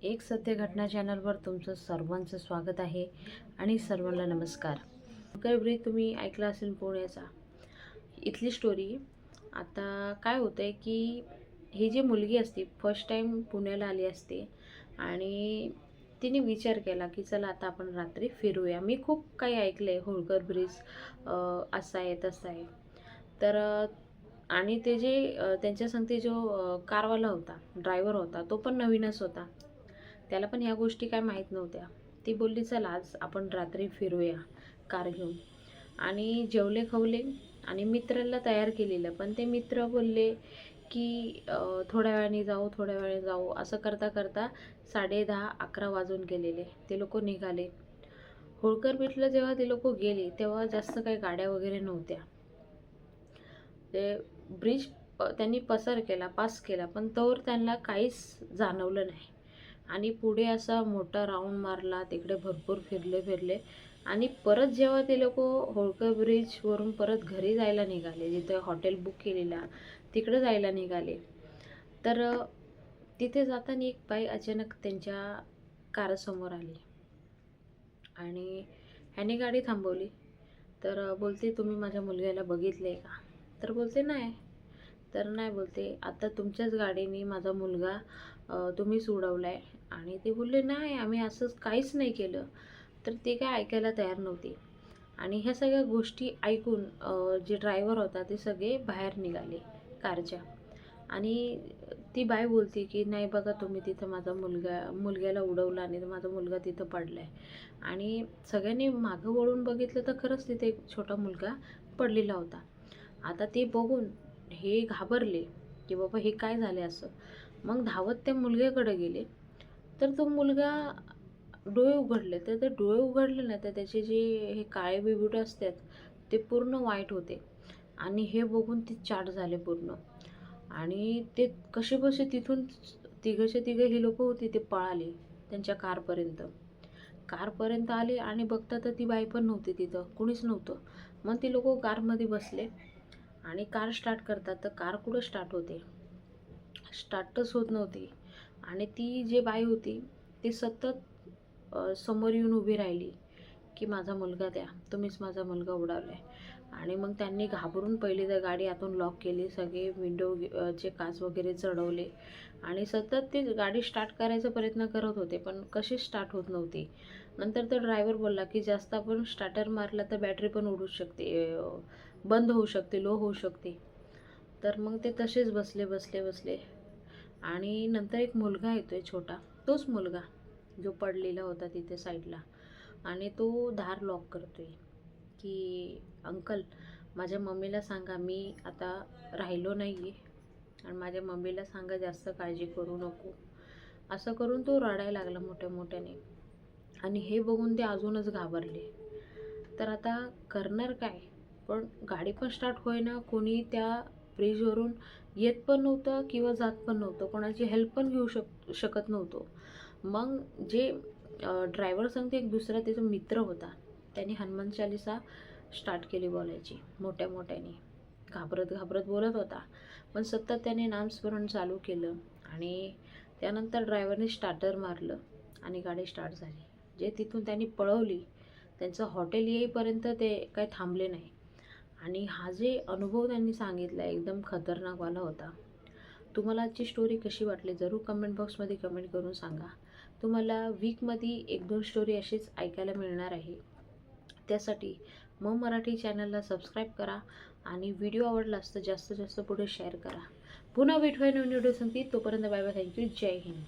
एक सत्य घटना चॅनलवर तुमचं सर्वांचं स्वागत आहे आणि सर्वांना नमस्कार. ब्रिज तुम्ही ऐकला असेल पुण्याचा. इथली स्टोरी. आता काय होतं आहे की ही जी मुलगी असते फर्स्ट टाईम पुण्याला आली असते आणि तिने विचार केला की चला आता आपण रात्री फिरूया. मी खूप काही ऐकलं आहे, होळकर ब्रिज असा आहे तसा आहे. तर आणि ते जे त्यांच्या संगती जो कारवाला होता, ड्रायव्हर होता, तो पण नवीनच होता. त्याला पण ह्या गोष्टी काय माहीत नव्हत्या. ती बोलली चला आज आपण रात्री फिरूया कार घेऊन. आणि जेवले खवले आणि मित्राला तयार केलेलं, पण ते मित्र बोलले की थोड्या वेळाने जाऊ थोड्या वेळाने जाऊ. असं करता करता 10:30-11 वाजून गेलेले. ते लोक निघाले. होळकर बीचला जेव्हा ते लोक गेले तेव्हा जास्त काही गाड्या वगैरे नव्हत्या. ते ब्रिज त्यांनी पास केला, पण तोवर त्यांना काहीच जाणवलं नाही. आणि पुढे असा मोठा राऊंड मारला, तिकडे भरपूर फिरले आणि परत जेव्हा ते लोक होळकर ब्रिजवरून परत घरी जायला निघाले, जिथे हॉटेल बुक केलेला तिकडे जायला निघाले, तर तिथे जाताना एक बाई अचानक त्यांच्या कारसमोर आली आणि ह्याने गाडी थांबवली. तर बोलते तुम्ही माझ्या मुलग्याला बघितले का? तर बोलते नाही. तर नाही बोलते आता तुमच्याच गाडीने माझा मुलगा तुम्हीच उडवला आहे. आणि ते बोलले नाही आम्ही असंच काहीच नाही केलं. तर ते काय ऐकायला तयार नव्हते. आणि ह्या सगळ्या गोष्टी ऐकून जे ड्रायव्हर होता ते सगळे बाहेर निघाले कारच्या. आणि ती बाई बोलते की नाही बघा तुम्ही तिथं माझा मुलग्याला उडवलं आणि माझा मुलगा तिथं पडला आहे. आणि सगळ्यांनी मागं वळून बघितलं तर खरंच तिथे एक छोटा मुलगा पडलेला होता. आता ते बघून हे घाबरले की बाबा हे काय झाले असं. मग धावत त्या मुलग्याकडे गेले. तर तो मुलगा डोळे उघडले, तर ते डोळे उघडले ना तर त्याचे जे हे काळे बिबुट असतात ते पूर्ण वाईट होते. आणि हे बघून ते चाट झाले पूर्ण. आणि ते कसेबसे तिथून तिघे ही लोक होती ते पळाले त्यांच्या कारपर्यंत आले आणि बघता तर ती बाई पण नव्हती, तिथं कुणीच नव्हतं. मग ती लोक कारमध्ये बसले आणि कार स्टार्ट करतात तर कार कुठं स्टार्ट होते, स्टार्टच होत नव्हती. आणि ती जी बाई होती ती सतत समोर येऊन उभी राहिली की माझा मुलगा द्या, तुम्हीच माझा मुलगा उडवला आहे. आणि मग त्यांनी घाबरून पहिली तर गाडी आतून लॉक केली, सगळे विंडो चे काच वगैरे चढवले आणि सतत ती गाडी स्टार्ट करायचा प्रयत्न करत होते, पण कशी स्टार्ट होत नव्हती. नंतर तो ड्रायव्हर बोलला की जास्त आपण स्टार्टर मारला तर बॅटरी पण उडू शकते, बंद होऊ शकते, लो होऊ शकते. तर मग ते तसेच बसले. आणि नंतर एक मुलगा येतोय छोटा, तोच मुलगा जो पडलेला होता तिथे साईडला. आणि तो दार लॉक करतोय की अंकल माझ्या मम्मीला सांगा मी आता राहिलो नाही आहे आणि माझ्या मम्मीला सांगा जास्त काळजी करू नको. असं करून तो रडायला लागला मोठ्याने. आणि हे बघून ते अजूनच घाबरले. तर आता करणार काय? पण गाडी पण स्टार्ट होईना, कोणी त्या ब्रिजवरून येत पण नव्हतं किंवा जात पण नव्हतं, कोणाची हेल्प पण घेऊ शकत नव्हतो. मग जे ड्रायव्हर सांगते एक दुसरा त्याचा मित्र होता, त्याने हनुमान चालीसा स्टार्ट केली बोलायची मोठ्याने. घाबरत बोलत होता, पण सतत त्याने नामस्मरण चालू केलं. आणि त्यानंतर ड्रायव्हरने स्टार्टर मारलं आणि गाडी स्टार्ट झाली. जे तिथून त्यांनी पळवली, त्यांचं हॉटेल येईपर्यंत ते काही थांबले नाही. आणि हा जे अनुभव त्यांनी सांगितला एकदम खतरनाकवाला होता. तुम्हाला आजची स्टोरी कशी वाटली जरूर कमेंट बॉक्समध्ये कमेंट करून सांगा. तुम्हाला वीकमध्ये 1-2 स्टोरी अशीच ऐकायला मिळणार आहे. त्यासाठी मराठी चॅनलला सबस्क्राईब करा आणि व्हिडिओ आवडला तर जास्तीत जास्त पुढे शेअर करा. पुन्हा भेटूया नवीन व्हिडिओ संगती. तोपर्यंत बाय बाय. थँक्यू. जय हिंद.